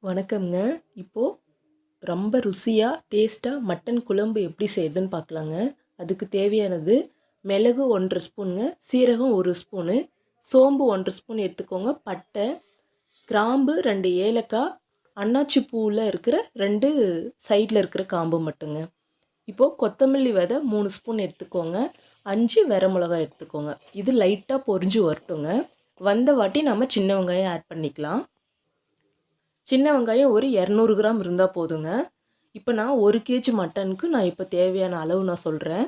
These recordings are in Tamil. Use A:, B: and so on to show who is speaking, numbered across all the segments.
A: வணக்கம்ங்க. இப்போது ரொம்ப ருசியாக டேஸ்ட்டாக மட்டன் குழம்பு எப்படி செய்யுதுன்னு பார்க்கலாங்க. அதுக்கு தேவையானது மிளகு 1 ஸ்பூனுங்க, சீரகம் 1 ஸ்பூனு, சோம்பு 1 ஸ்பூன் எடுத்துக்கோங்க, பட்டை, கிராம்பு 2 ஏலக்காய், அன்னாச்சி பூவில் இருக்கிற 2 சைடில் இருக்கிற காம்பு மட்டுங்க. இப்போது கொத்தமல்லி விதை 3 ஸ்பூன் எடுத்துக்கோங்க, 5 வரமிளகாய் எடுத்துக்கோங்க. இது லைட்டாக பொரிஞ்சு வரட்டுங்க. வந்த வாட்டி நம்ம சின்ன வெங்காயம் ஆட் பண்ணிக்கலாம். சின்ன வெங்காயம் ஒரு 200 கிராம் இருந்தால் போதுங்க. இப்போ நான் 1 கேஜி மட்டனுக்கு நான் இப்போ தேவையான அளவு நான் சொல்கிறேன்.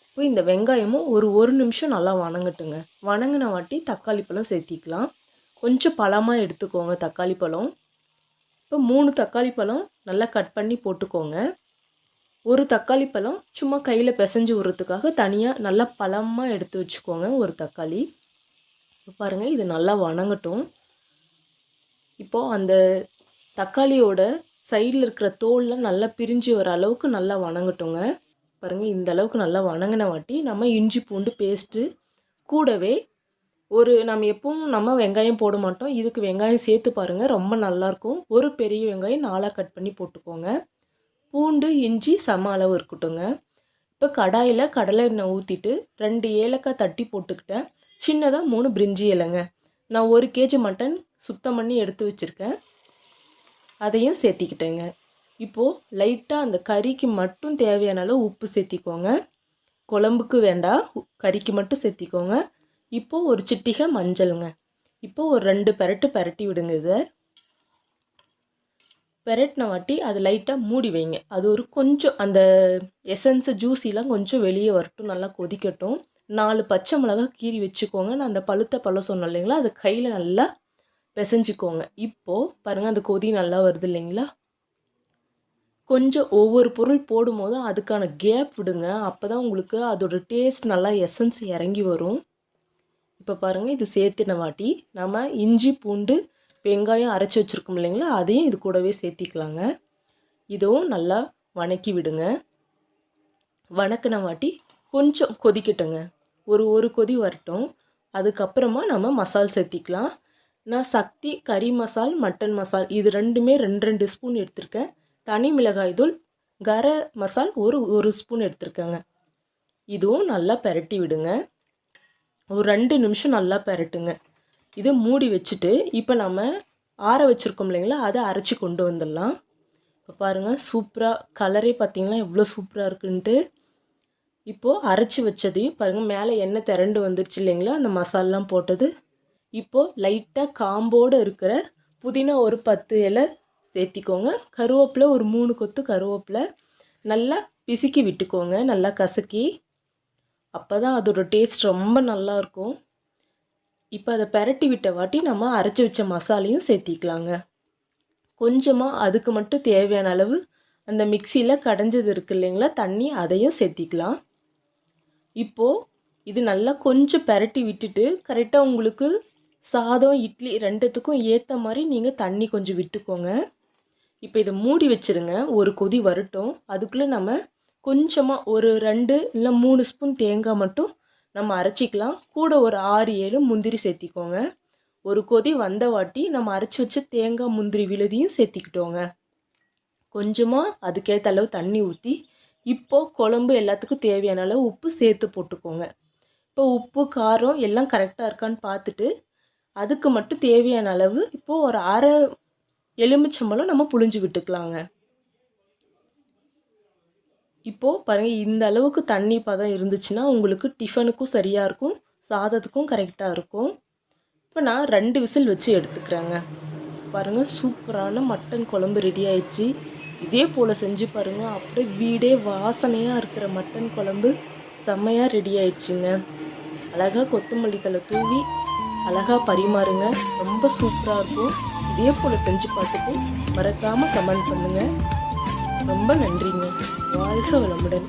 A: இப்போ இந்த வெங்காயமும் ஒரு நிமிஷம் நல்லா வணங்கட்டுங்க. வணங்கின வாட்டி தக்காளி பழம் சேர்த்திக்கலாம். கொஞ்சம் பழமாக எடுத்துக்கோங்க தக்காளி பழம். இப்போ 3 தக்காளி பழம் நல்லா கட் பண்ணி போட்டுக்கோங்க. ஒரு தக்காளி பழம் சும்மா கையில் பிசைஞ்சு விடுறதுக்காக தனியாக நல்லா பழமாக எடுத்து வச்சுக்கோங்க ஒரு தக்காளி. இப்போ பாருங்கள், இது நல்லா வணங்கட்டும். இப்போது அந்த தக்காளியோட சைடில் இருக்கிற தோலில் நல்லா பிரிஞ்சு வர அளவுக்கு நல்லா வணங்கட்டுங்க. பாருங்கள், இந்த அளவுக்கு நல்லா வணங்கின வாட்டி நம்ம இஞ்சி பூண்டு பேஸ்ட்டு கூடவே நம்ம எப்பவும் வெங்காயம் போட மாட்டோம், இதுக்கு வெங்காயம் சேர்த்து பாருங்கள், ரொம்ப நல்லாயிருக்கும். ஒரு பெரிய வெங்காயம் 4 கட் பண்ணி போட்டுக்கோங்க. பூண்டு இஞ்சி சம அளவு இருக்கட்டுங்க. இப்போ கடாயில் கடலை எண்ணெய் ஊற்றிட்டு 2 ஏலக்காய் தட்டி போட்டுக்கிட்டேன். சின்னதாக 3 பிரிஞ்சி இலைங்க. நான் 1 கேஜி மட்டன் சுத்தம் பண்ணி எடுத்து வச்சுருக்கேன், அதையும் சேர்த்திக்கிட்டேங்க. இப்போது லைட்டாக அந்த கறிக்கு மட்டும் தேவையான அளவு உப்பு சேர்த்திக்கோங்க. குழம்புக்கு வேண்டாம், கறிக்கு மட்டும் சேர்த்திக்கோங்க. இப்போது ஒரு சிட்டிகை மஞ்சளுங்க. இப்போது ஒரு 2 பெரட்டி விடுங்க. இதை பெரட்டின வாட்டி அது லைட்டாக மூடி வைங்க. அது ஒரு கொஞ்சம் அந்த எசன்ஸு ஜூஸிலாம் கொஞ்சம் வெளியே வரட்டும், நல்லா கொதிக்கட்டும். 4 பச்சை மிளகா கீறி வச்சுக்கோங்க. நான் அந்த பழுத்த பழம் சொன்னேன் இல்லைங்களா, அது கையில் நல்லா பிசைஞ்சிக்கோங்க. இப்போது பாருங்கள், அந்த கொதி நல்லா வருது இல்லைங்களா. கொஞ்சம் ஒவ்வொரு பொருள் போடும்போது அதுக்கான கேப் விடுங்க, அப்போ தான் உங்களுக்கு அதோட டேஸ்ட் நல்லா எசன்ஸ் இறங்கி வரும். இப்போ பாருங்கள், இது சேர்த்தின வாட்டி நம்ம இஞ்சி பூண்டு வெங்காயம் அரைச்சி வச்சுருக்கோம் இல்லைங்களா, அதையும் இது கூடவே சேர்த்திக்கலாங்க. இதுவும் நல்லா வணக்கி விடுங்க. வணக்கின வாட்டி கொஞ்சம் கொதிக்கட்டுங்க, ஒரு கொதி வரட்டும். அதுக்கப்புறமா நம்ம மசால் சேர்த்திக்கலாம். நான் சக்தி கறி மசால், மட்டன் மசால் இது ரெண்டுமே 2 ஸ்பூன் எடுத்திருக்கேன். தனி மிளகாய் தூள் கர மசால் ஒரு ஸ்பூன் எடுத்திருக்கேங்க. இதுவும் நல்லா பெரட்டி விடுங்க. ஒரு 2 நிமிஷம் நல்லா பெரட்டுங்க. இது மூடி வச்சுட்டு இப்போ நம்ம ஆற வச்சுருக்கோம் இல்லைங்களா, அதை அரைச்சி கொண்டு வந்துடலாம். இப்போ பாருங்கள், சூப்பராக கலரே பார்த்திங்களா எவ்வளோ சூப்பராக இருக்குன்ட்டு. இப்போது அரைச்சி வச்சதையும் பாருங்கள், மேலே எண்ணெய் திரண்டு வந்துடுச்சு இல்லைங்களா அந்த மசாலாம் போட்டது. இப்போது லைட்டாக காம்போடு இருக்கிற புதினா ஒரு 10 இலை சேர்த்திக்கோங்க. கருவேப்பிலை ஒரு 3 கொத்து கருவேப்பிலை நல்லா பிசுக்கி விட்டுக்கோங்க, நல்லா கசக்கி. அப்போ தான் அதோட டேஸ்ட் ரொம்ப நல்லாயிருக்கும். இப்போ அதை பெரட்டி விட்ட வாட்டி நம்ம அரைச்சி வச்ச மசாலையும் சேர்த்திக்கலாங்க. கொஞ்சமாக அதுக்கு மட்டும் தேவையான அளவு அந்த மிக்சியில் கடைஞ்சது இருக்குது இல்லைங்களா தண்ணி, அதையும் சேர்த்திக்கலாம். இப்போது இது நல்லா கொஞ்சம் பெரட்டி விட்டுட்டு கரெக்டாக உங்களுக்கு சாதம் இட்லி 2த்துக்கும் ஏற்ற மாதிரி நீங்கள் தண்ணி கொஞ்சம் விட்டுக்கோங்க. இப்போ இதை மூடி வச்சுருங்க, ஒரு கொதி வரட்டும். அதுக்குள்ளே நம்ம கொஞ்சமாக ஒரு 2 இல்லை 3 ஸ்பூன் தேங்காய் மட்டும் நம்ம அரைச்சிக்கலாம். கூட ஒரு 6-7 முந்திரி சேர்த்திக்கோங்க. ஒரு கொதி வந்த வாட்டி நம்ம அரைச்சி வச்ச தேங்காய் முந்திரி விழுதியும் சேர்த்திக்கிட்டோங்க. கொஞ்சமாக அதுக்கேற்ற அளவு தண்ணி ஊற்றி இப்போது குழம்பு எல்லாத்துக்கும் தேவையான அளவு உப்பு சேர்த்து போட்டுக்கோங்க. இப்போ உப்பு காரம் எல்லாம் கரெக்டாக இருக்கான்னு பார்த்துட்டு அதுக்கு மட்டும் தேவையான அளவு இப்போது ஒரு அரை எலுமிச்சம்பழம் நம்ம புழிஞ்சு விட்டுக்கலாங்க. இப்போது பாருங்கள், இந்த அளவுக்கு தண்ணி பதம் இருந்துச்சுன்னா உங்களுக்கு டிஃபனுக்கும் சரியாக இருக்கும், சாதத்துக்கும் கரெக்டாக இருக்கும். இப்போ நான் 2 விசில் வச்சு எடுத்துக்கிறேங்க. பாருங்கள், சூப்பரான மட்டன் குழம்பு ரெடி ஆயிடுச்சு. இதே போல் செஞ்சு பாருங்கள், அப்படியே வீடே வாசனையாக இருக்கிற மட்டன் குழம்பு செம்மையாக ரெடி ஆயிடுச்சுங்க. அழகாக கொத்தமல்லி தழை தூவி அழகாக பரிமாறுங்க, ரொம்ப சூப்பராக இருக்கும். இதே போல் செஞ்சு பார்த்துட்டு மறக்காமல் கமெண்ட் பண்ணுங்கள். ரொம்ப நன்றிங்க. வாழ்க வளமுடன்.